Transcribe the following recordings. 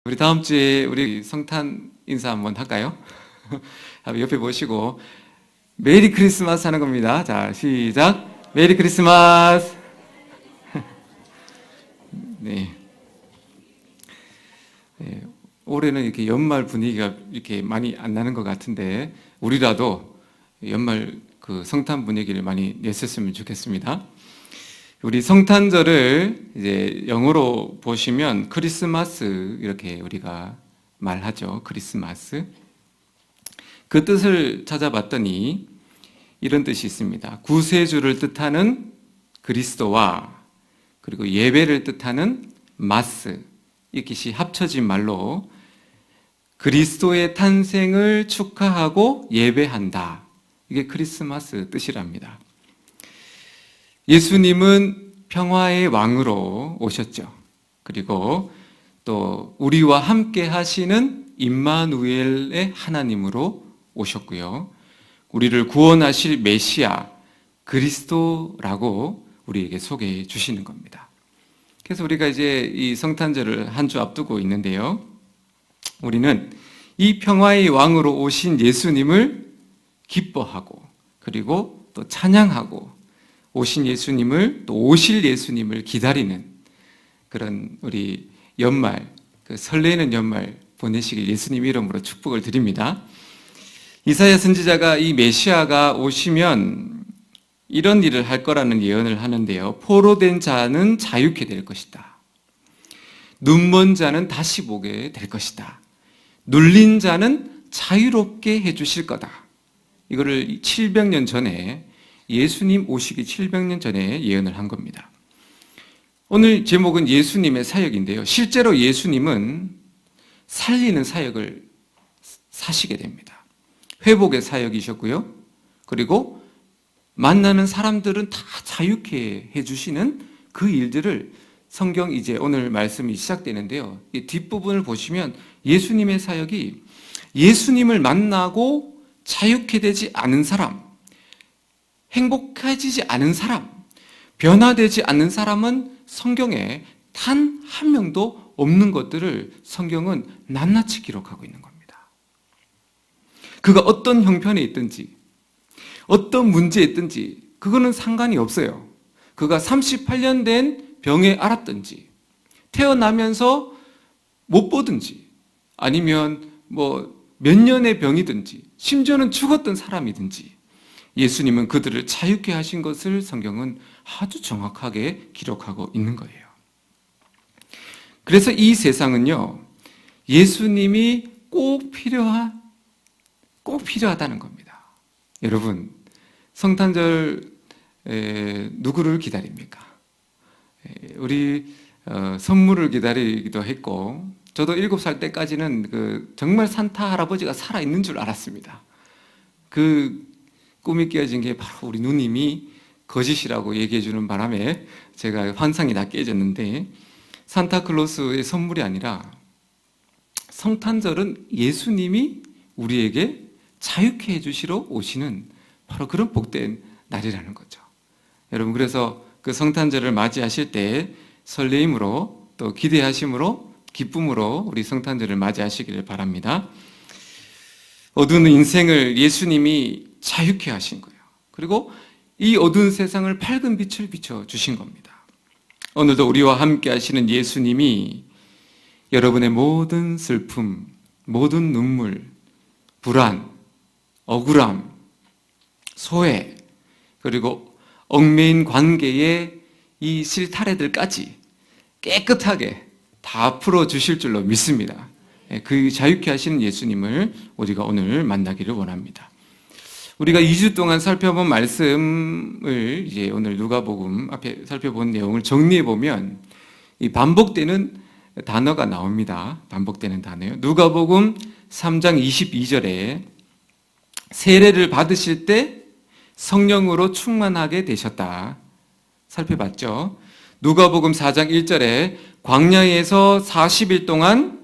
우리 다음 주에 우리 성탄 인사 한번 할까요? 옆에 보시고 메리 크리스마스 하는 겁니다. 자, 시작. 메리 크리스마스. 네. 네. 올해는 이렇게 연말 분위기가 이렇게 많이 안 나는 것 같은데 우리라도 연말 그 성탄 분위기를 많이 냈었으면 좋겠습니다. 우리 성탄절을 이제 영어로 보시면 크리스마스 이렇게 우리가 말하죠. 크리스마스. 그 뜻을 찾아봤더니 이런 뜻이 있습니다. 구세주를 뜻하는 그리스도와 그리고 예배를 뜻하는 마스, 이 뜻이 합쳐진 말로 그리스도의 탄생을 축하하고 예배한다. 이게 크리스마스 뜻이랍니다. 예수님은 평화의 왕으로 오셨죠. 그리고 또 우리와 함께 하시는 임마누엘의 하나님으로 오셨고요. 우리를 구원하실 메시아 그리스도라고 우리에게 소개해 주시는 겁니다. 그래서 우리가 이제 이 성탄절을 한 주 앞두고 있는데요. 우리는 이 평화의 왕으로 오신 예수님을 기뻐하고 그리고 또 찬양하고 오신 예수님을 또 오실 예수님을 기다리는 그런 우리 연말, 그 설레는 연말 보내시길 예수님 이름으로 축복을 드립니다. 이사야 선지자가 이 메시아가 오시면 이런 일을 할 거라는 예언을 하는데요. 포로된 자는 자유케 될 것이다. 눈먼 자는 다시 보게 될 것이다. 눌린 자는 자유롭게 해주실 거다. 이거를 700년 전에 예수님 오시기 700년 전에 예언을 한 겁니다. 오늘 제목은 예수님의 사역인데요. 실제로 예수님은 살리는 사역을 사시게 됩니다. 회복의 사역이셨고요. 그리고 만나는 사람들은 다 자유케 해주시는 그 일들을 성경 이제 오늘 말씀이 시작되는데요. 이 뒷부분을 보시면 예수님의 사역이 예수님을 만나고 자유케 되지 않은 사람, 행복해지지 않은 사람, 변화되지 않는 사람은 성경에 단 한 명도 없는 것들을 성경은 낱낱이 기록하고 있는 겁니다. 그가 어떤 형편에 있든지 어떤 문제에 있든지 그거는 상관이 없어요. 그가 38년 된 병에 앓았든지 태어나면서 못 보든지 아니면 뭐 몇 년의 병이든지 심지어는 죽었던 사람이든지 예수님은 그들을 자유케 하신 것을 성경은 아주 정확하게 기록하고 있는 거예요. 그래서 이 세상은요, 예수님이 꼭 필요하다는 겁니다. 여러분, 성탄절 누구를 기다립니까? 우리 선물을 기다리기도 했고, 저도 7살 때까지는 정말 산타 할아버지가 살아있는 줄 알았습니다. 그 꿈이 깨어진 게 바로 우리 누님이 거짓이라고 얘기해 주는 바람에 제가 환상이 다 깨졌는데, 산타클로스의 선물이 아니라 성탄절은 예수님이 우리에게 자유케 해주시러 오시는 바로 그런 복된 날이라는 거죠. 여러분, 그래서 그 성탄절을 맞이하실 때 설레임으로 또 기대하심으로 기쁨으로 우리 성탄절을 맞이하시기를 바랍니다. 어두운 인생을 예수님이 자유케 하신 거예요. 그리고 이 어두운 세상을 밝은 빛을 비춰주신 겁니다. 오늘도 우리와 함께 하시는 예수님이 여러분의 모든 슬픔, 모든 눈물, 불안, 억울함, 소외, 그리고 얽매인 관계의 이 실타래들까지 깨끗하게 다 풀어주실 줄로 믿습니다. 그 자유케 하시는 예수님을 우리가 오늘 만나기를 원합니다. 우리가 2주 동안 살펴본 말씀을 이제 오늘 누가복음 앞에 살펴본 내용을 정리해 보면 이 반복되는 단어가 나옵니다. 반복되는 단어요. 누가복음 3장 22절에 세례를 받으실 때 성령으로 충만하게 되셨다. 살펴봤죠. 누가복음 4장 1절에 광야에서 40일 동안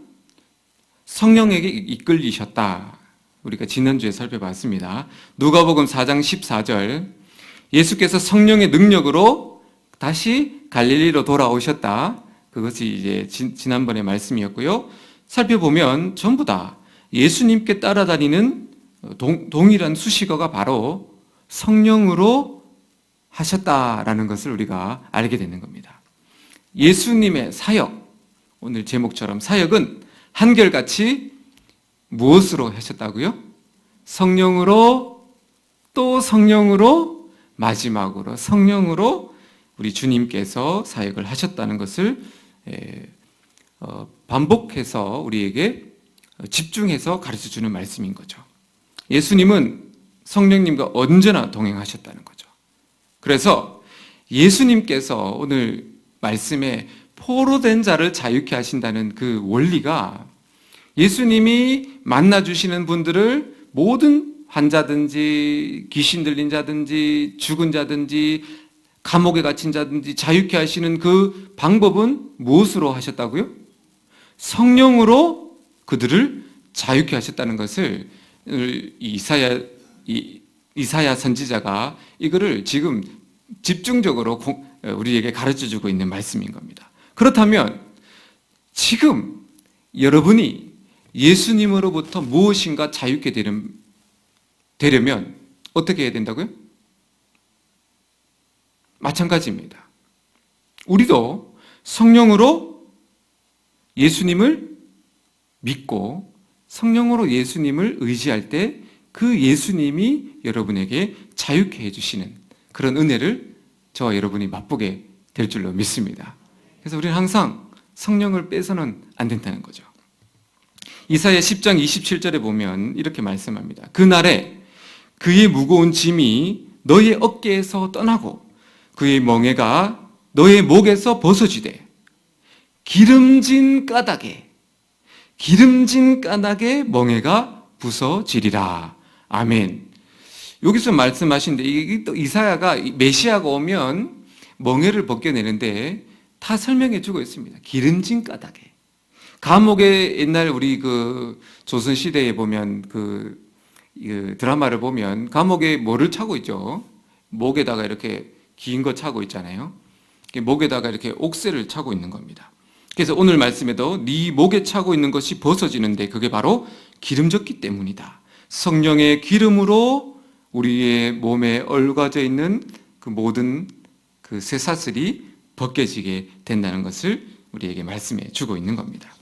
성령에게 이끌리셨다. 우리가 지난주에 살펴봤습니다. 누가복음 4장 14절 예수께서 성령의 능력으로 다시 갈릴리로 돌아오셨다. 그것이 이제 지난번의 말씀이었고요. 살펴보면 전부 다 예수님께 따라다니는 동일한 수식어가 바로 성령으로 하셨다라는 것을 우리가 알게 되는 겁니다. 예수님의 사역, 오늘 제목처럼 사역은 한결같이 무엇으로 하셨다고요? 성령으로, 또 성령으로, 마지막으로 성령으로 우리 주님께서 사역을 하셨다는 것을 반복해서 우리에게 집중해서 가르쳐주는 말씀인 거죠. 예수님은 성령님과 언제나 동행하셨다는 거죠. 그래서 예수님께서 오늘 말씀에 포로된 자를 자유케 하신다는 그 원리가 예수님이 만나주시는 분들을 모든 환자든지 귀신 들린 자든지 죽은 자든지 감옥에 갇힌 자든지 자유케 하시는 그 방법은 무엇으로 하셨다고요? 성령으로 그들을 자유케 하셨다는 것을 이사야 선지자가 이거를 지금 집중적으로 우리에게 가르쳐주고 있는 말씀인 겁니다. 그렇다면 지금 여러분이 예수님으로부터 무엇인가 자유케 되려면 어떻게 해야 된다고요? 마찬가지입니다. 우리도 성령으로 예수님을 믿고 성령으로 예수님을 의지할 때 그 예수님이 여러분에게 자유케 해주시는 그런 은혜를 저와 여러분이 맛보게 될 줄로 믿습니다. 그래서 우리는 항상 성령을 빼서는 안 된다는 거죠. 이사야 10장 27절에 보면 이렇게 말씀합니다. 그날에 그의 무거운 짐이 너의 어깨에서 떠나고 그의 멍에가 너의 목에서 벗어지되 기름진 까닭에 멍에가 부서지리라. 아멘. 여기서 말씀하신데 이게 또 이사야가 메시아가 오면 멍에를 벗겨내는데 다 설명해 주고 있습니다. 기름진 까닭에. 감옥에 옛날 우리 그 조선시대에 보면 그 드라마를 보면 감옥에 뭐를 차고 있죠? 목에다가 이렇게 긴 거 차고 있잖아요. 목에다가 이렇게 옥새를 차고 있는 겁니다. 그래서 오늘 말씀에도 네 목에 차고 있는 것이 벗어지는데 그게 바로 기름졌기 때문이다. 성령의 기름으로 우리의 몸에 얽어져 있는 그 모든 그 쇠사슬이 벗겨지게 된다는 것을 우리에게 말씀해 주고 있는 겁니다.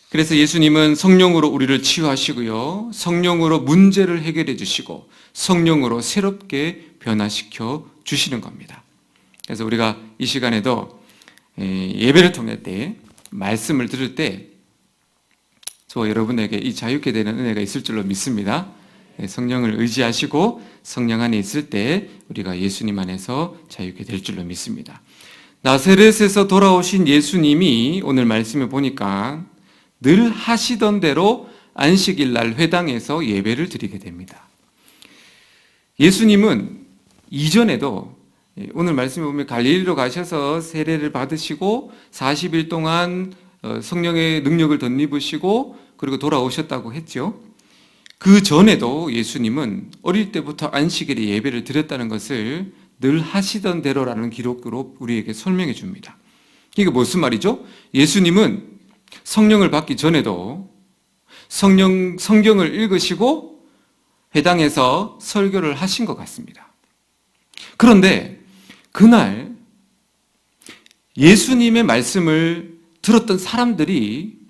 그래서 예수님은 성령으로 우리를 치유하시고요. 성령으로 문제를 해결해 주시고 성령으로 새롭게 변화시켜 주시는 겁니다. 그래서 우리가 이 시간에도 예배를 통할 때 말씀을 들을 때 저와 여러분에게 이 자유케 되는 은혜가 있을 줄로 믿습니다. 성령을 의지하시고 성령 안에 있을 때 우리가 예수님 안에서 자유케 될 줄로 믿습니다. 나사렛에서 돌아오신 예수님이 오늘 말씀을 보니까 늘 하시던 대로 안식일 날 회당에서 예배를 드리게 됩니다. 예수님은 이전에도 오늘 말씀에 보면 갈릴리로 가셔서 세례를 받으시고 40일 동안 성령의 능력을 덧입으시고 그리고 돌아오셨다고 했죠. 그 전에도 예수님은 어릴 때부터 안식일에 예배를 드렸다는 것을 늘 하시던 대로라는 기록으로 우리에게 설명해 줍니다. 이게 무슨 말이죠? 예수님은 성령을 받기 전에도 성경을 읽으시고 회당에서 설교를 하신 것 같습니다. 그런데 그날 예수님의 말씀을 들었던 사람들이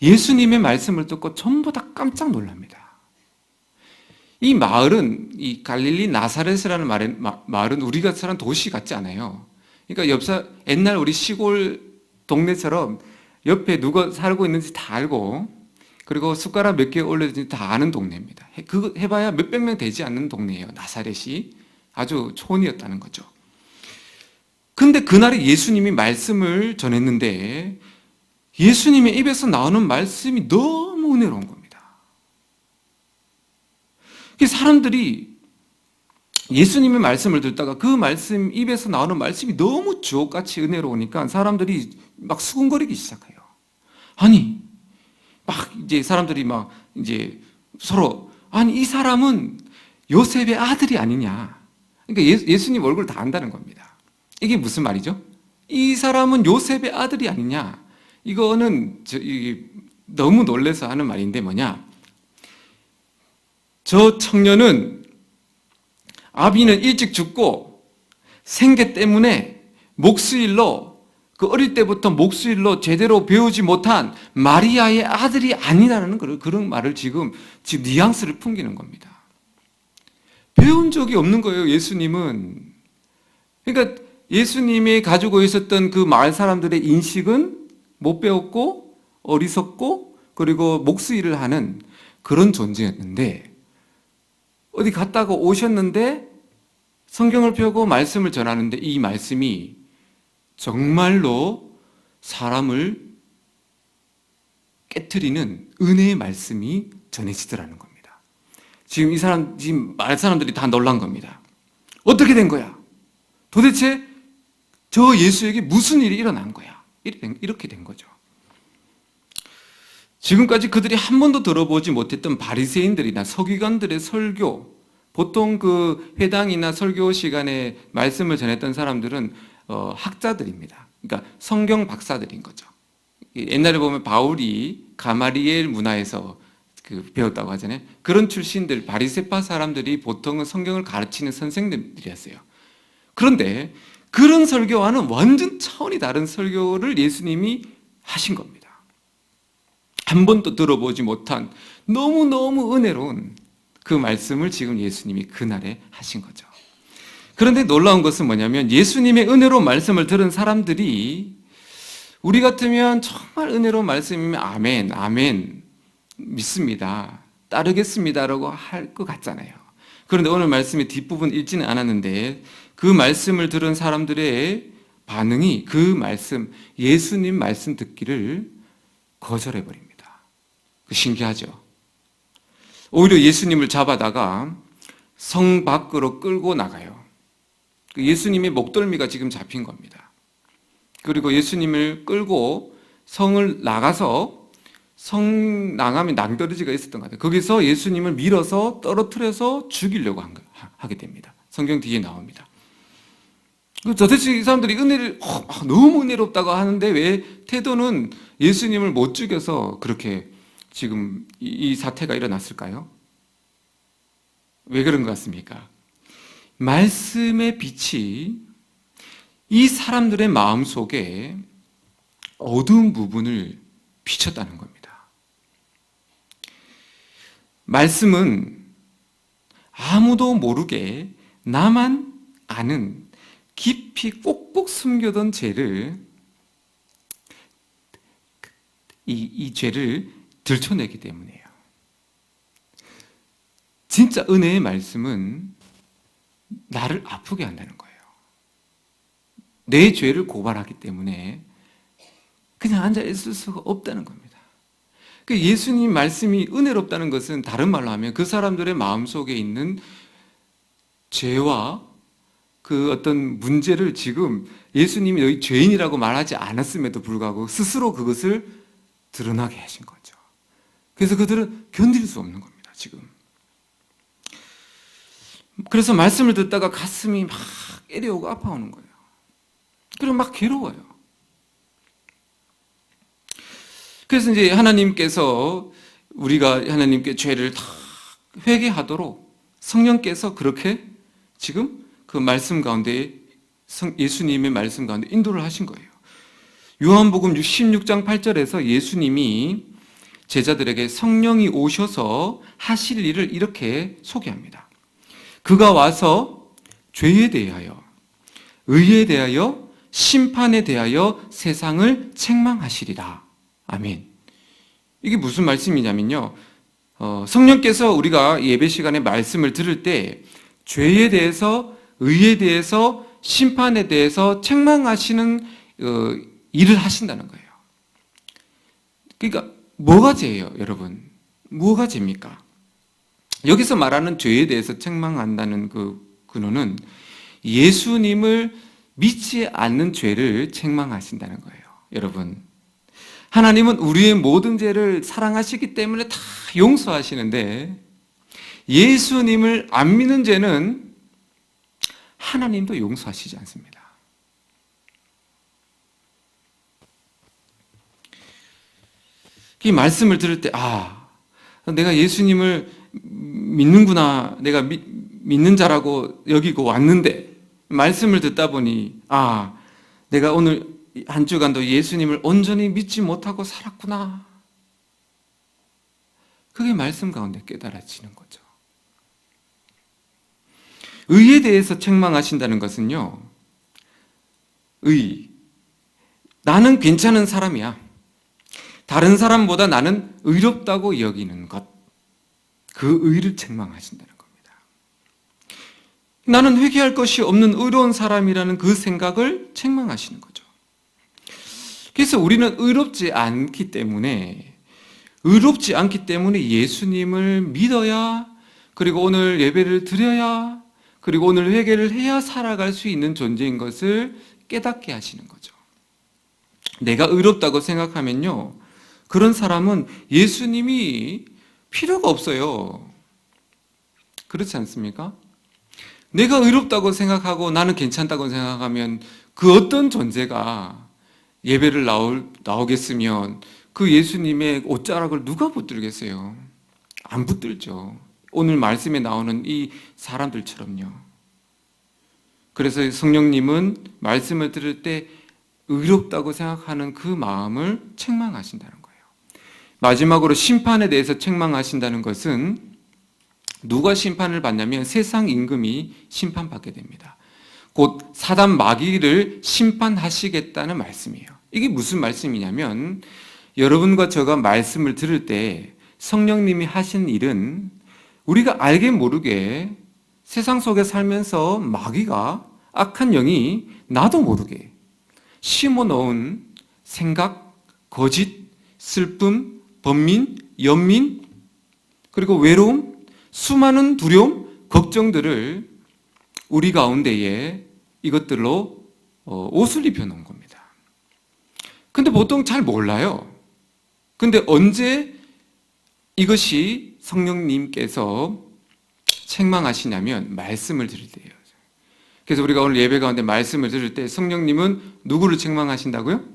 예수님의 말씀을 듣고 전부 다 깜짝 놀랍니다. 이 마을은, 이 갈릴리 나사렛이라는 마을은 우리가 사는 도시 같지 않아요. 그러니까 옛날 우리 시골 동네처럼 옆에 누가 살고 있는지 다 알고 그리고 숟가락 몇 개 올려든지 다 아는 동네입니다. 그거 해봐야 몇백 명 되지 않는 동네예요. 나사렛이 아주 촌이었다는 거죠. 근데 그날에 예수님이 말씀을 전했는데 예수님의 입에서 나오는 말씀이 너무 은혜로운 겁니다. 사람들이 예수님의 말씀을 듣다가 그 말씀, 입에서 나오는 말씀이 너무 주옥같이 은혜로우니까 사람들이 막 수군거리기 시작해요. 아니, 막 이제 사람들이 막 이제 서로, 아니, 이 사람은 요셉의 아들이 아니냐. 그러니까 예수님 얼굴 다 안다는 겁니다. 이게 무슨 말이죠? 이 사람은 요셉의 아들이 아니냐. 이거는 너무 놀래서 하는 말인데 뭐냐? 저 청년은 아비는 일찍 죽고 생계 때문에 목수일로 그 어릴 때부터 목수일로 제대로 배우지 못한 마리아의 아들이 아니라는 그런 말을 지금 뉘앙스를 풍기는 겁니다. 배운 적이 없는 거예요, 예수님은. 그러니까 예수님이 가지고 있었던 그 마을 사람들의 인식은 못 배웠고 어리석고 그리고 목수일을 하는 그런 존재였는데, 어디 갔다가 오셨는데 성경을 펴고 말씀을 전하는데 이 말씀이 정말로 사람을 깨트리는 은혜의 말씀이 전해지더라는 겁니다. 지금 말 사람들이 다 놀란 겁니다. 어떻게 된 거야? 도대체 저 예수에게 무슨 일이 일어난 거야? 이렇게 된 거죠. 지금까지 그들이 한 번도 들어보지 못했던 바리새인들이나 서기관들의 설교, 보통 그 회당이나 설교 시간에 말씀을 전했던 사람들은 학자들입니다. 그러니까 성경 박사들인 거죠. 옛날에 보면 바울이 가마리엘 문화에서 배웠다고 하잖아요. 그런 출신들, 바리새파 사람들이 보통은 성경을 가르치는 선생님들이었어요. 그런데 그런 설교와는 완전 차원이 다른 설교를 예수님이 하신 겁니다. 한 번도 들어보지 못한 너무너무 은혜로운 그 말씀을 지금 예수님이 그날에 하신 거죠. 그런데 놀라운 것은 뭐냐면 예수님의 은혜로운 말씀을 들은 사람들이 우리 같으면 정말 은혜로운 말씀이면 아멘, 아멘, 믿습니다, 따르겠습니다라고 할 것 같잖아요. 그런데 오늘 말씀의 뒷부분 읽지는 않았는데 그 말씀을 들은 사람들의 반응이 그 말씀, 예수님 말씀 듣기를 거절해버립니다. 신기하죠? 오히려 예수님을 잡아다가 성 밖으로 끌고 나가요. 예수님의 목덜미가 지금 잡힌 겁니다. 그리고 예수님을 끌고 성을 나가서 성 나가면 낭떠러지가 있었던 것 같아요. 거기서 예수님을 밀어서 떨어뜨려서 죽이려고 하게 됩니다. 성경 뒤에 나옵니다. 도대체 이 사람들이 은혜를 너무 은혜롭다고 하는데 왜 태도는 예수님을 못 죽여서 그렇게 지금 이 사태가 일어났을까요? 왜 그런 것 같습니까? 말씀의 빛이 이 사람들의 마음 속에 어두운 부분을 비췄다는 겁니다. 말씀은 아무도 모르게 나만 아는 깊이 꼭꼭 숨겨둔 죄를 이 죄를 들춰내기 때문이에요. 진짜 은혜의 말씀은 나를 아프게 한다는 거예요. 내 죄를 고발하기 때문에 그냥 앉아 있을 수가 없다는 겁니다. 예수님 말씀이 은혜롭다는 것은 다른 말로 하면 그 사람들의 마음속에 있는 죄와 그 어떤 문제를 지금 예수님이 너희 죄인이라고 말하지 않았음에도 불구하고 스스로 그것을 드러나게 하신 거죠. 그래서 그들은 견딜 수 없는 겁니다, 지금. 그래서 말씀을 듣다가 가슴이 막 애려오고 아파오는 거예요. 그리고 막 괴로워요. 그래서 이제 하나님께서 우리가 하나님께 죄를 다 회개하도록 성령께서 그렇게 지금 그 말씀 가운데 예수님의 말씀 가운데 인도를 하신 거예요. 요한복음 16장 8절에서 예수님이 제자들에게 성령이 오셔서 하실 일을 이렇게 소개합니다. 그가 와서 죄에 대하여, 의에 대하여, 심판에 대하여 세상을 책망하시리라. 아멘. 이게 무슨 말씀이냐면요. 성령께서 우리가 예배 시간에 말씀을 들을 때 죄에 대해서, 의에 대해서, 심판에 대해서 책망하시는 일을 하신다는 거예요. 그러니까 뭐가 죄예요, 여러분? 뭐가 죄입니까? 여기서 말하는 죄에 대해서 책망한다는 그 근원은 예수님을 믿지 않는 죄를 책망하신다는 거예요. 여러분, 하나님은 우리의 모든 죄를 사랑하시기 때문에 다 용서하시는데 예수님을 안 믿는 죄는 하나님도 용서하시지 않습니다. 이 말씀을 들을 때, 내가 예수님을 믿는구나. 내가 믿는 자라고 여기고 왔는데, 말씀을 듣다 보니, 내가 오늘 한 주간도 예수님을 온전히 믿지 못하고 살았구나. 그게 말씀 가운데 깨달아지는 거죠. 의에 대해서 책망하신다는 것은요, 나는 괜찮은 사람이야. 다른 사람보다 나는 의롭다고 여기는 것. 그 의를 책망하신다는 겁니다. 나는 회개할 것이 없는 의로운 사람이라는 그 생각을 책망하시는 거죠. 그래서 우리는 의롭지 않기 때문에 예수님을 믿어야, 그리고 오늘 예배를 드려야, 그리고 오늘 회개를 해야 살아갈 수 있는 존재인 것을 깨닫게 하시는 거죠. 내가 의롭다고 생각하면요, 그런 사람은 예수님이 필요가 없어요. 그렇지 않습니까? 내가 의롭다고 생각하고 나는 괜찮다고 생각하면 그 어떤 존재가 예배를 나오겠으면 그 예수님의 옷자락을 누가 붙들겠어요? 안 붙들죠. 오늘 말씀에 나오는 이 사람들처럼요. 그래서 성령님은 말씀을 들을 때 의롭다고 생각하는 그 마음을 책망하신다는 거예요. 마지막으로 심판에 대해서 책망하신다는 것은 누가 심판을 받냐면 세상 임금이 심판받게 됩니다. 곧 사단 마귀를 심판하시겠다는 말씀이에요. 이게 무슨 말씀이냐면 여러분과 제가 말씀을 들을 때 성령님이 하신 일은 우리가 알게 모르게 세상 속에 살면서 마귀가, 악한 영이 나도 모르게 심어놓은 생각, 거짓, 슬픔, 번민, 연민, 그리고 외로움, 수많은 두려움, 걱정들을 우리 가운데에 이것들로 옷을 입혀놓은 겁니다. 근데 보통 잘 몰라요. 근데 언제 이것이 성령님께서 책망하시냐면 말씀을 들을 때예요. 그래서 우리가 오늘 예배 가운데 말씀을 들을 때 성령님은 누구를 책망하신다고요?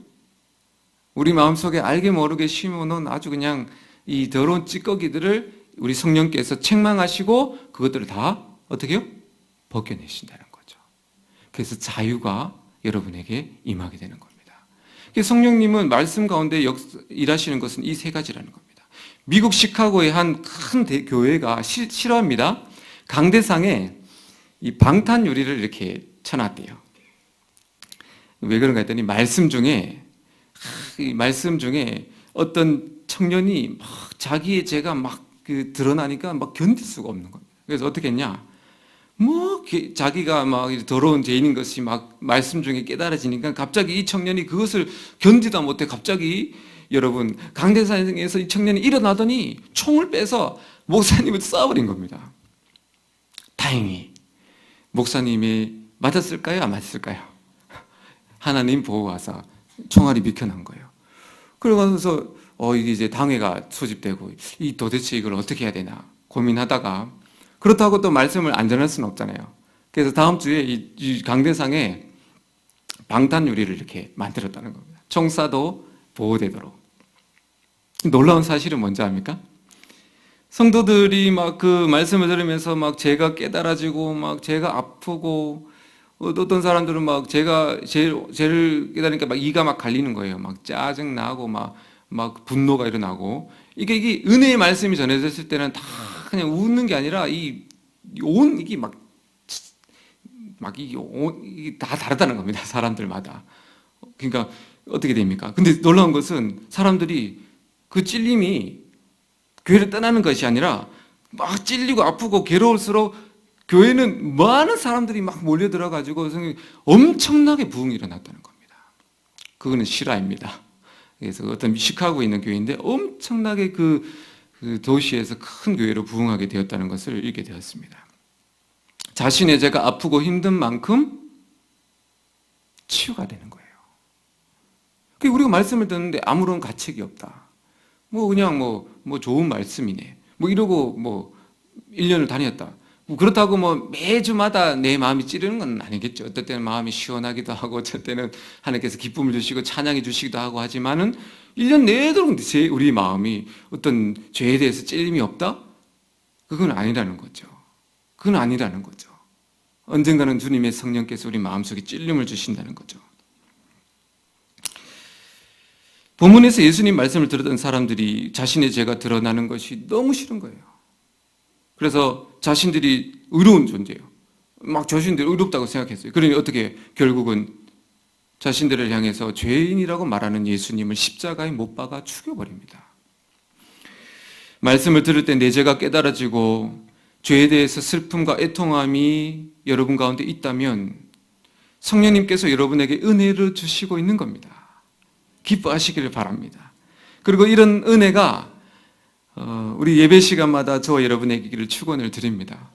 우리 마음속에 알게 모르게 심어놓은 아주 그냥 이 더러운 찌꺼기들을 우리 성령께서 책망하시고 그것들을 다 어떻게 해요? 벗겨내신다는 거죠. 그래서 자유가 여러분에게 임하게 되는 겁니다. 그래서 성령님은 말씀 가운데 일하시는 것은 이 세 가지라는 겁니다. 미국 시카고의 한 큰 교회가 싫어합니다. 강대상에 이 방탄 유리를 이렇게 쳐놨대요. 왜 그런가 했더니 말씀 중에 어떤 청년이 막 자기의 죄가 막 드러나니까 막 견딜 수가 없는 겁니다. 그래서 어떻게 했냐? 자기가 막 더러운 죄인인 것이 막 말씀 중에 깨달아지니까 갑자기 이 청년이 그것을 견디다 못해 갑자기 여러분 강대상에서 이 청년이 일어나더니 총을 빼서 목사님을 쏴버린 겁니다. 다행히 목사님이 맞았을까요? 안 맞았을까요? 하나님 보호하사 총알이 비켜난 거예요. 그러면서 이게 이제 당회가 소집되고 도대체 이걸 어떻게 해야 되나 고민하다가, 그렇다고 또 말씀을 안 전할 수는 없잖아요. 그래서 다음 주에 이 강대상에 방탄 유리를 이렇게 만들었다는 겁니다. 총 쏴도 보호되도록. 놀라운 사실은 뭔지 압니까? 성도들이 막 그 말씀을 들으면서 막 죄가 깨달아지고 막 죄가 아프고, 어떤 사람들은 막 죄를 깨달으니까 막 이가 막 갈리는 거예요. 막 짜증 나고 막 분노가 일어나고. 이게 은혜의 말씀이 전해졌을 때는 다 그냥 웃는 게 아니라 이게 다 다르다는 겁니다. 사람들마다. 그러니까 어떻게 됩니까? 근데 놀라운 것은 사람들이 그 찔림이 교회를 떠나는 것이 아니라 막 찔리고 아프고 괴로울수록 교회는 많은 사람들이 막 몰려들어가지고 엄청나게 부흥이 일어났다는 겁니다. 그거는 실화입니다. 그래서 어떤 시카고에 있는 교회인데 엄청나게 그 도시에서 큰 교회로 부흥하게 되었다는 것을 읽게 되었습니다. 자신의 죄가 아프고 힘든 만큼 치유가 되는 거예요. 우리가 말씀을 듣는데 아무런 가책이 없다. 그냥 좋은 말씀이네. 이러고 1년을 다녔다. 그렇다고 뭐 매주마다 내 마음이 찌르는 건 아니겠죠. 어떨 때는 마음이 시원하기도 하고, 어떨 때는 하나님께서 기쁨을 주시고 찬양해 주시기도 하고 하지만은 1년 내도록 우리 마음이 어떤 죄에 대해서 찔림이 없다? 그건 아니라는 거죠. 그건 아니라는 거죠. 언젠가는 주님의 성령께서 우리 마음속에 찔림을 주신다는 거죠. 본문에서 예수님 말씀을 들었던 사람들이 자신의 죄가 드러나는 것이 너무 싫은 거예요. 그래서 자신들이 의로운 존재예요. 막 자신들이 의롭다고 생각했어요. 그러니 어떻게 결국은 자신들을 향해서 죄인이라고 말하는 예수님을 십자가에 못 박아 죽여버립니다. 말씀을 들을 때 내 죄가 깨달아지고 죄에 대해서 슬픔과 애통함이 여러분 가운데 있다면 성령님께서 여러분에게 은혜를 주시고 있는 겁니다. 기뻐하시기를 바랍니다. 그리고 이런 은혜가 우리 예배 시간마다 저와 여러분에게 축원을 드립니다.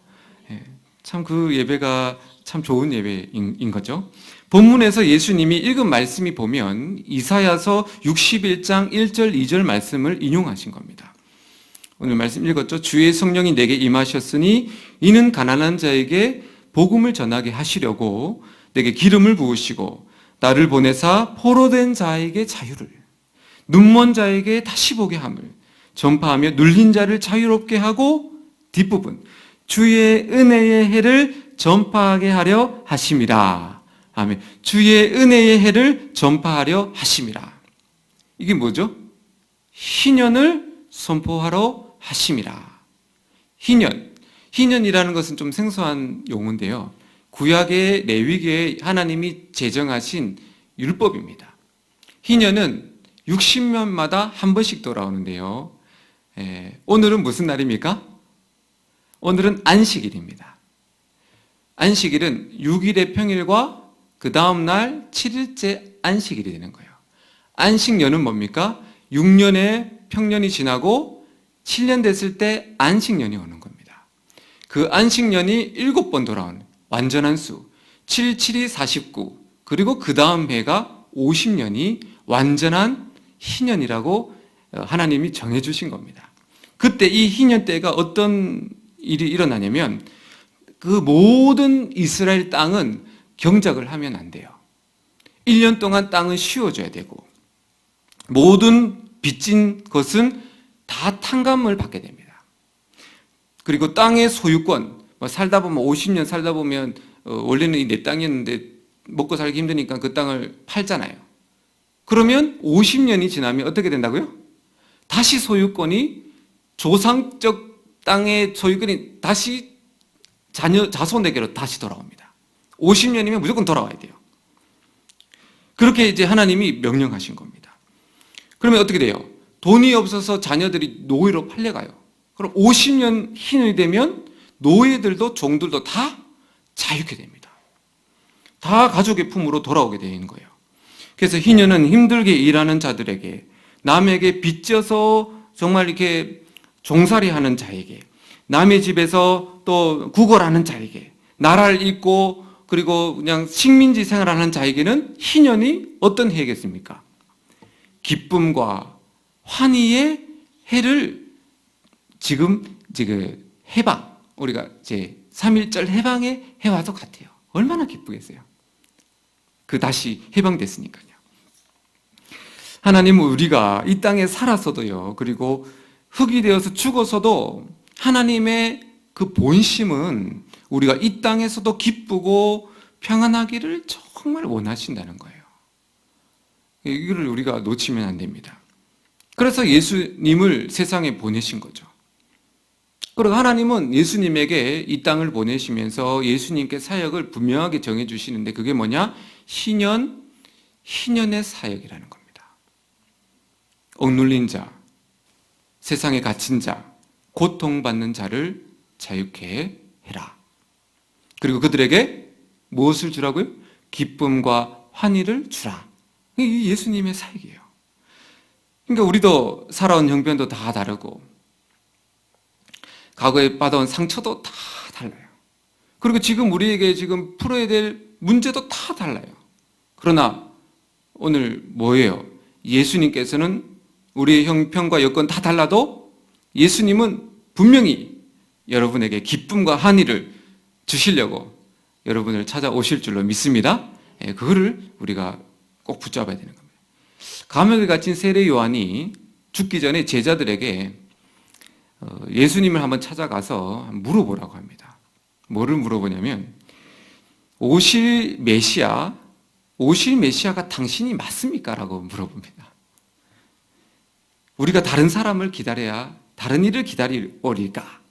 참 그 예배가 참 좋은 예배인 거죠. 본문에서 예수님이 읽은 말씀이 보면 이사야서 61장 1절 2절 말씀을 인용하신 겁니다. 오늘 말씀 읽었죠. 주의 성령이 내게 임하셨으니 이는 가난한 자에게 복음을 전하게 하시려고 내게 기름을 부으시고 나를 보내사 포로된 자에게 자유를, 눈먼 자에게 다시 보게 함을 전파하며 눌린 자를 자유롭게 하고, 뒷부분 주의 은혜의 해를 전파하게 하려 하심이라. 아멘. 주의 은혜의 해를 전파하려 하심이라. 이게 뭐죠? 희년을 선포하러 하심이라. 희년이라는 것은 좀 생소한 용어인데요. 구약의 레위기에 하나님이 제정하신 율법입니다. 희년은 60년마다 한 번씩 돌아오는데요. 오늘은 무슨 날입니까? 오늘은 안식일입니다. 안식일은 6일의 평일과 그 다음 날 7일째 안식일이 되는 거예요. 안식년은 뭡니까? 6년의 평년이 지나고 7년 됐을 때 안식년이 오는 겁니다. 그 안식년이 7번 돌아오는 완전한 수, 7, 7이 49, 그리고 그 다음 해가 50년이 완전한 희년이라고 하나님이 정해주신 겁니다. 그때 이 희년 때가 어떤 일이 일어나냐면 그 모든 이스라엘 땅은 경작을 하면 안 돼요. 1년 동안 땅은 쉬어줘야 되고 모든 빚진 것은 다 탕감을 받게 됩니다. 그리고 땅의 소유권, 살다 보면 50년 살다 보면 원래는 내 땅이었는데 먹고 살기 힘드니까 그 땅을 팔잖아요. 그러면 50년이 지나면 어떻게 된다고요? 다시 소유권이 조상적 땅의 소유권이 다시 자손에게로 다시 돌아옵니다. 50년이면 무조건 돌아와야 돼요. 그렇게 이제 하나님이 명령하신 겁니다. 그러면 어떻게 돼요? 돈이 없어서 자녀들이 노예로 팔려가요. 그럼 50년 희년이 되면 노예들도 종들도 다 자유케 됩니다. 다 가족의 품으로 돌아오게 되는 거예요. 그래서 희년은 힘들게 일하는 자들에게, 남에게 빚져서 정말 이렇게 종살이 하는 자에게, 남의 집에서 또 구걸하는 자에게, 나라를 잇고 그리고 그냥 식민지 생활하는 자에게는 희년이 어떤 해겠습니까? 기쁨과 환희의 해를 지금 해방, 우리가 이제 3.1절 해방의 해와 똑같아요. 얼마나 기쁘겠어요. 그 다시 해방됐으니까요. 하나님은 우리가 이 땅에 살았어도요, 그리고 흙이 되어서 죽어서도 하나님의 그 본심은 우리가 이 땅에서도 기쁘고 평안하기를 정말 원하신다는 거예요. 이거를 우리가 놓치면 안 됩니다. 그래서 예수님을 세상에 보내신 거죠. 그리고 하나님은 예수님에게 이 땅을 보내시면서 예수님께 사역을 분명하게 정해주시는데 그게 뭐냐? 희년의 사역이라는 겁니다. 억눌린 자, 세상에 갇힌 자, 고통받는 자를 자유케 해라. 그리고 그들에게 무엇을 주라고요? 기쁨과 환희를 주라. 이게 예수님의 사역이에요. 그러니까 우리도 살아온 형편도 다 다르고 과거에 받아온 상처도 다 달라요. 그리고 지금 우리에게 지금 풀어야 될 문제도 다 달라요. 그러나 오늘 뭐예요? 예수님께서는 우리의 형편과 여건 다 달라도 예수님은 분명히 여러분에게 기쁨과 환희를 주시려고 여러분을 찾아오실 줄로 믿습니다. 그거를 우리가 꼭 붙잡아야 되는 겁니다. 감옥에 갇힌 세례 요한이 죽기 전에 제자들에게 예수님을 한번 찾아가서 물어보라고 합니다. 뭐를 물어보냐면 오실 메시아가 당신이 맞습니까? 라고 물어봅니다. 우리가 다른 사람을 기다려야 다른 일을 기다리오리까?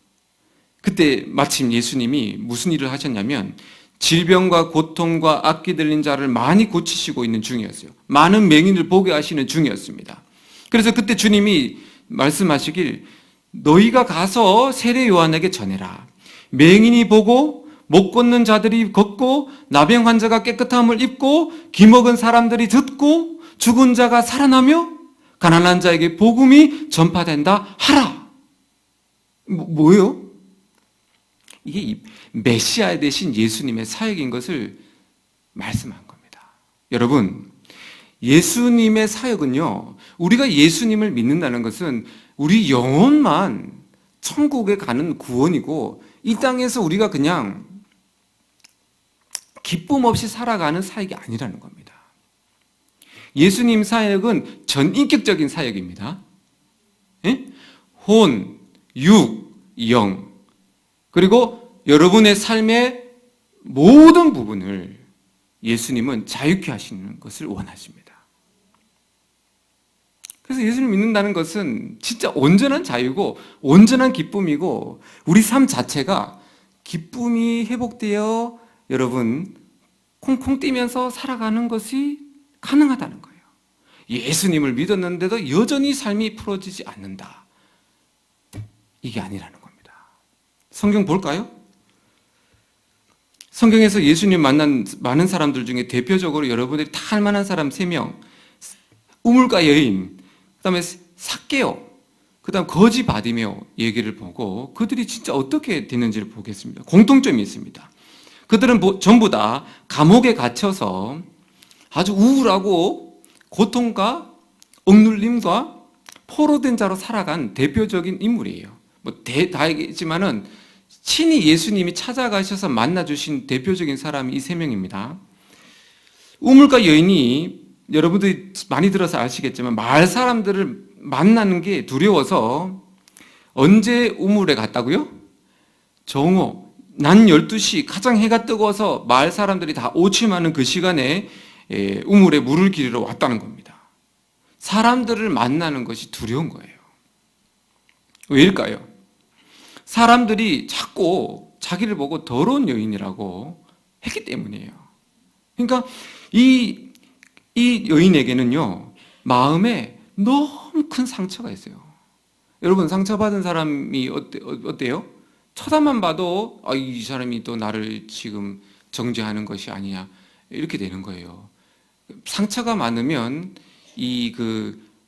그때 마침 예수님이 무슨 일을 하셨냐면 질병과 고통과 악기 들린 자를 많이 고치시고 있는 중이었어요. 많은 맹인을 보게 하시는 중이었습니다. 그래서 그때 주님이 말씀하시길 너희가 가서 세례 요한에게 전해라. 맹인이 보고 못 걷는 자들이 걷고 나병 환자가 깨끗함을 입고 기먹은 사람들이 듣고 죽은 자가 살아나며 가난한 자에게 복음이 전파된다 하라. 뭐예요? 이게 메시아 대신 예수님의 사역인 것을 말씀한 겁니다. 여러분, 예수님의 사역은요, 우리가 예수님을 믿는다는 것은 우리 영혼만 천국에 가는 구원이고 이 땅에서 우리가 그냥 기쁨 없이 살아가는 사역이 아니라는 겁니다. 예수님 사역은 전인격적인 사역입니다. 혼, 육, 영, 그리고 여러분의 삶의 모든 부분을 예수님은 자유케 하시는 것을 원하십니다. 그래서 예수님을 믿는다는 것은 진짜 온전한 자유고 온전한 기쁨이고 우리 삶 자체가 기쁨이 회복되어 여러분 콩콩 뛰면서 살아가는 것이 가능하다는 거예요. 예수님을 믿었는데도 여전히 삶이 풀어지지 않는다. 이게 아니라는 겁니다. 성경 볼까요? 성경에서 예수님 만난 많은 사람들 중에 대표적으로 여러분들이 다 할 만한 사람 3명, 우물가 여인, 그 다음에 삭개오, 그 다음 거지 바디메오 얘기를 보고 그들이 진짜 어떻게 됐는지를 보겠습니다. 공통점이 있습니다. 그들은 전부 다 감옥에 갇혀서 아주 우울하고 고통과 억눌림과 포로된 자로 살아간 대표적인 인물이에요. 다이지만은 친히 예수님이 찾아가셔서 만나주신 대표적인 사람이 이 3명입니다. 우물가 여인이 여러분들이 많이 들어서 아시겠지만 마을 사람들을 만나는 게 두려워서 언제 우물에 갔다고요? 정오, 낮 12시 가장 해가 뜨거워서 마을 사람들이 다 오침하는 그 시간에 우물에 물을 기르러 왔다는 겁니다. 사람들을 만나는 것이 두려운 거예요. 왜일까요? 사람들이 자꾸 자기를 보고 더러운 여인이라고 했기 때문이에요. 그러니까 이 여인에게는요, 마음에 너무 큰 상처가 있어요. 여러분, 상처받은 사람이 어때요? 쳐다만 봐도 이 사람이 또 나를 지금 정죄하는 것이 아니냐 이렇게 되는 거예요. 상처가 많으면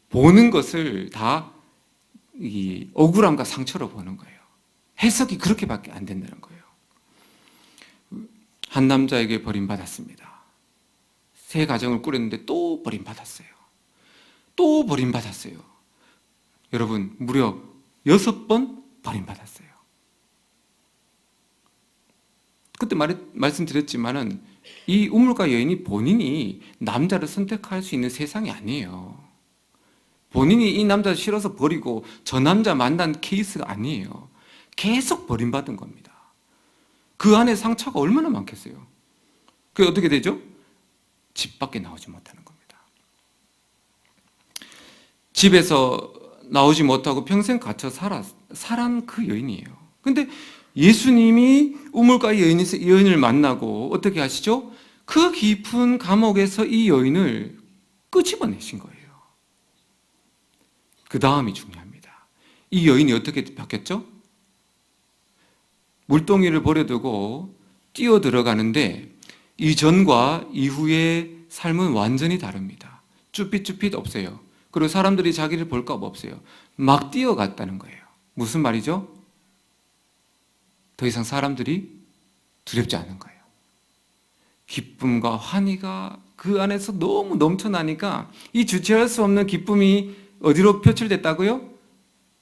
보는 것을 다 이 억울함과 상처로 보는 거예요. 해석이 그렇게밖에 안 된다는 거예요. 한 남자에게 버림받았습니다. 3 가정을 꾸렸는데 또 버림받았어요. 또 버림받았어요. 여러분, 무려 6번 버림받았어요. 그때 말씀드렸지만은 이 우물가 여인이 본인이 남자를 선택할 수 있는 세상이 아니에요. 본인이 이 남자 싫어서 버리고 저 남자 만난 케이스가 아니에요. 계속 버림받은 겁니다. 그 안에 상처가 얼마나 많겠어요. 그게 어떻게 되죠? 집 밖에 나오지 못하는 겁니다. 집에서 나오지 못하고 평생 갇혀 살한 그 여인이에요. 근데 예수님이 우물가 여인을 만나고 어떻게 하시죠? 그 깊은 감옥에서 이 여인을 끄집어내신 거예요. 그 다음이 중요합니다. 이 여인이 어떻게 바뀌었죠? 물동이를 버려두고 뛰어 들어가는데 이전과 이후의 삶은 완전히 다릅니다. 쭈삣쭈삣 없어요. 그리고 사람들이 자기를 볼까 봐 없어요. 막 뛰어갔다는 거예요. 무슨 말이죠? 더 이상 사람들이 두렵지 않은 거예요. 기쁨과 환희가 그 안에서 너무 넘쳐나니까 이 주체할 수 없는 기쁨이 어디로 표출됐다고요?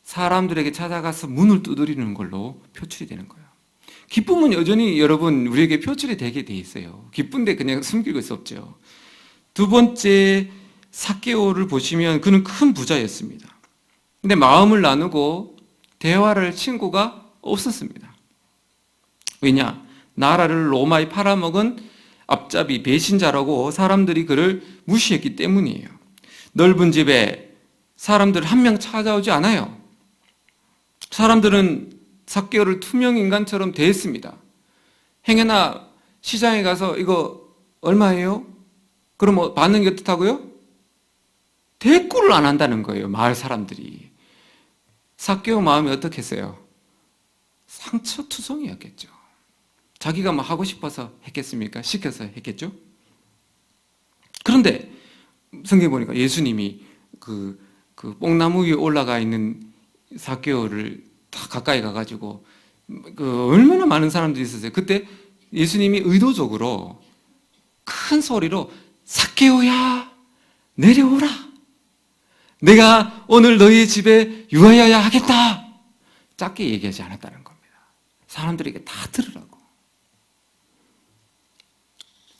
사람들에게 찾아가서 문을 두드리는 걸로 표출이 되는 거예요. 기쁨은 여전히 여러분 우리에게 표출이 되게 돼 있어요. 기쁜데 그냥 숨길 수 없죠. 두 번째 삭개오를 보시면 그는 큰 부자였습니다. 근데 마음을 나누고 대화를 할 친구가 없었습니다. 왜냐? 나라를 로마에 팔아먹은 앞잡이 배신자라고 사람들이 그를 무시했기 때문이에요. 넓은 집에 사람들 한 명 찾아오지 않아요. 사람들은 삭개오를 투명인간처럼 대했습니다. 행여나 시장에 가서 이거 얼마예요? 그럼 뭐 받는 게 어떻다고요? 대꾸를 안 한다는 거예요. 마을 사람들이. 삭개오 마음이 어떻겠어요? 상처투성이었겠죠. 자기가 뭐 하고 싶어서 했겠습니까? 시켜서 했겠죠? 그런데 성경에 보니까 예수님이 그 뽕나무 위에 올라가 있는 삭개오를 다 가까이 가가지고 얼마나 많은 사람들이 있었어요. 그때 예수님이 의도적으로 큰 소리로 삭개오야 내려오라. 내가 오늘 너희 집에 유하여야 하겠다. 작게 얘기하지 않았다는 겁니다. 사람들에게 다 들으라고.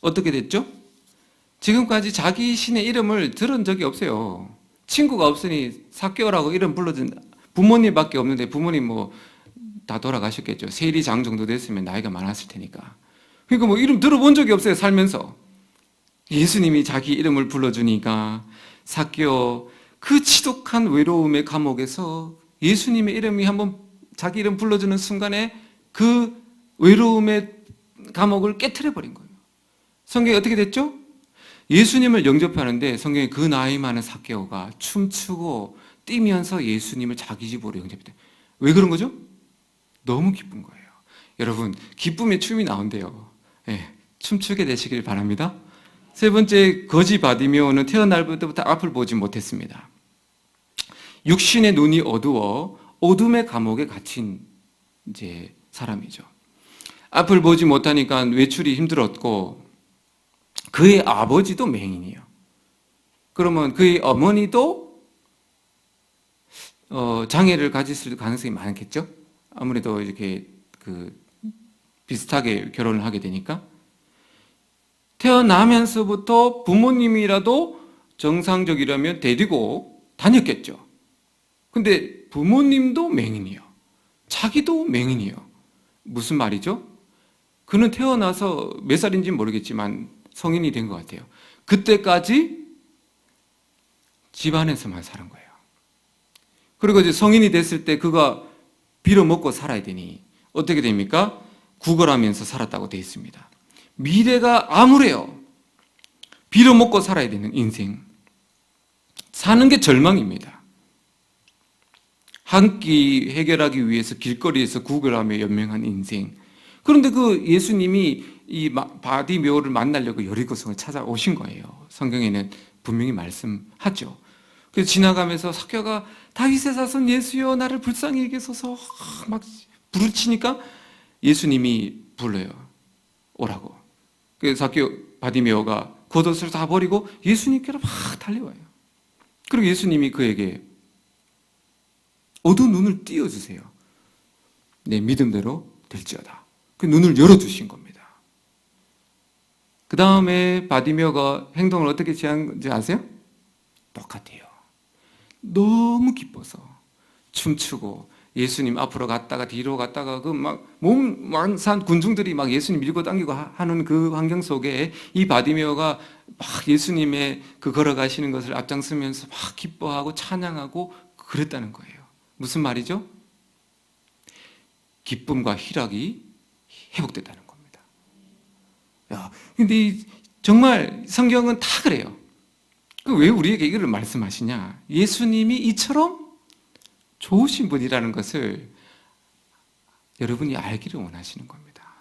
어떻게 됐죠? 지금까지 자기 신의 이름을 들은 적이 없어요. 친구가 없으니 삭개오라고 이름 불러준 부모님밖에 없는데 부모님 뭐 다 돌아가셨겠죠. 세리장 정도 됐으면 나이가 많았을 테니까. 그러니까 뭐 이름 들어본 적이 없어요. 살면서. 예수님이 자기 이름을 불러주니까 삭개오 그 지독한 외로움의 감옥에서 예수님의 이름이 한번 자기 이름 불러주는 순간에 그 외로움의 감옥을 깨트려버린 거예요. 성경이 어떻게 됐죠? 예수님을 영접하는데 성경에 그 나이 많은 삭개오가 춤추고 뛰면서 예수님을 자기 집으로 영접했대요. 왜 그런 거죠? 너무 기쁜 거예요. 여러분, 기쁨의 춤이 나온대요. 네, 춤추게 되시길 바랍니다. 세 번째, 거지 바디메오는 태어날 때부터 앞을 보지 못했습니다. 육신의 눈이 어두워 어둠의 감옥에 갇힌 이제 사람이죠. 앞을 보지 못하니까 외출이 힘들었고 그의 아버지도 맹인이에요. 그러면 그의 어머니도 장애를 가졌을 가능성이 많겠죠? 아무래도 이렇게 비슷하게 결혼을 하게 되니까. 태어나면서부터 부모님이라도 정상적이라면 데리고 다녔겠죠. 근데 부모님도 맹인이에요. 자기도 맹인이에요. 무슨 말이죠? 그는 태어나서 몇 살인지 모르겠지만 성인이 된 것 같아요. 그때까지 집안에서만 사는 거예요. 그리고 이제 성인이 됐을 때 그가 빌어먹고 살아야 되니 어떻게 됩니까? 구걸하면서 살았다고 되어 있습니다. 미래가 암울해요. 빌어먹고 살아야 되는 인생. 사는 게 절망입니다. 한 끼 해결하기 위해서 길거리에서 구걸하며 연명한 인생. 그런데 그 예수님이 이 바디메오를 만나려고 여리고성을 찾아오신 거예요. 성경에는 분명히 말씀하죠. 그래서 지나가면서 삭개오가 다윗의 자손 예수여 나를 불쌍히 여기소서 막 부르치니까 예수님이 불러요. 오라고. 그래서 삭개오 바디메오가 겉옷을 다 버리고 예수님께로 막 달려와요. 그리고 예수님이 그에게 어두운 눈을 띄워주세요. 내 믿음대로 될지어다. 그 눈을 열어주신 겁니다. 그 다음에 바디메오가 행동을 어떻게 취한지 아세요? 똑같아요. 너무 기뻐서 춤추고 예수님 앞으로 갔다가 뒤로 갔다가 그 막 몸만산 군중들이 막 예수님 밀고 당기고 하는 그 환경 속에 이 바디메오가 막 예수님의 그 걸어가시는 것을 앞장서면서 막 기뻐하고 찬양하고 그랬다는 거예요. 무슨 말이죠? 기쁨과 희락이 회복됐다는 겁니다. 야, 근데 정말 성경은 다 그래요. 왜 우리에게 이걸 말씀하시냐? 예수님이 이처럼 좋으신 분이라는 것을 여러분이 알기를 원하시는 겁니다.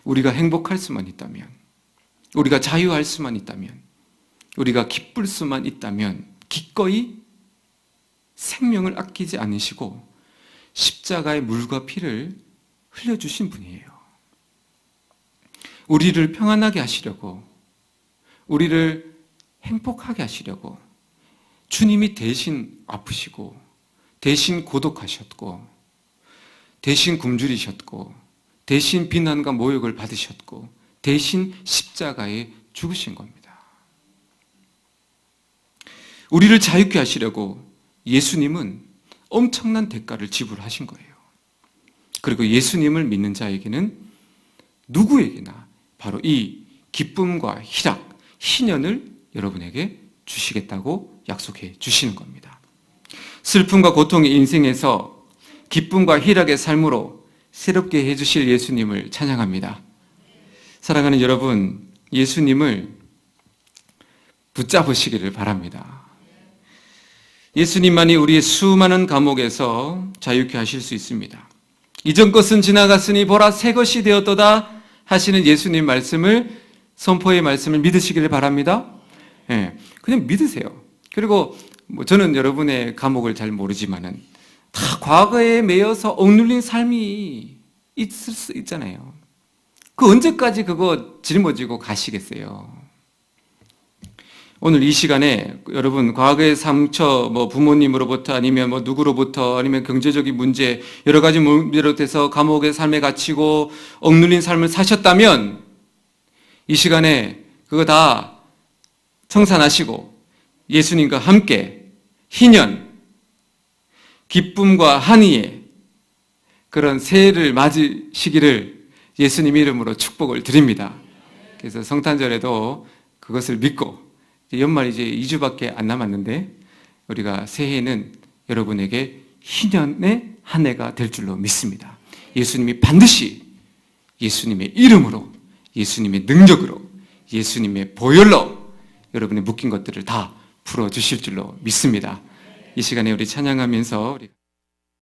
우리가 행복할 수만 있다면, 우리가 자유할 수만 있다면, 우리가 기쁠 수만 있다면 기꺼이 생명을 아끼지 않으시고 십자가의 물과 피를 흘려주신 분이에요. 우리를 평안하게 하시려고, 우리를 행복하게 하시려고 주님이 대신 아프시고 대신 고독하셨고 대신 굶주리셨고 대신 비난과 모욕을 받으셨고 대신 십자가에 죽으신 겁니다. 우리를 자유케 하시려고 예수님은 엄청난 대가를 지불하신 거예요. 그리고 예수님을 믿는 자에게는 누구에게나 바로 이 기쁨과 희락, 희년을 여러분에게 주시겠다고 약속해 주시는 겁니다. 슬픔과 고통의 인생에서 기쁨과 희락의 삶으로 새롭게 해주실 예수님을 찬양합니다. 사랑하는 여러분, 예수님을 붙잡으시기를 바랍니다. 예수님만이 우리의 수많은 감옥에서 자유케 하실 수 있습니다. 이전 것은 지나갔으니 보라 새 것이 되었도다 하시는 예수님 말씀을, 선포의 말씀을 믿으시기를 바랍니다. 그냥 믿으세요. 그리고 저는 여러분의 감옥을 잘 모르지만은 다 과거에 매여서 억눌린 삶이 있을 수 있잖아요. 그 언제까지 그거 짊어지고 가시겠어요? 오늘 이 시간에 여러분 과거의 상처, 부모님으로부터 아니면 누구로부터 아니면 경제적인 문제 여러 가지 문제로 돼서 감옥의 삶에 갇히고 억눌린 삶을 사셨다면 이 시간에 그거 다 청산하시고 예수님과 함께 희년, 기쁨과 한의의 그런 새해를 맞으시기를 예수님 이름으로 축복을 드립니다. 그래서 성탄절에도 그것을 믿고 연말 이제 2주밖에 안 남았는데 우리가 새해에는 여러분에게 희년의 한 해가 될 줄로 믿습니다. 예수님이 반드시 예수님의 이름으로, 예수님의 능력으로, 예수님의 보혈로 여러분의 묶인 것들을 다 풀어주실 줄로 믿습니다. 이 시간에 우리 찬양하면서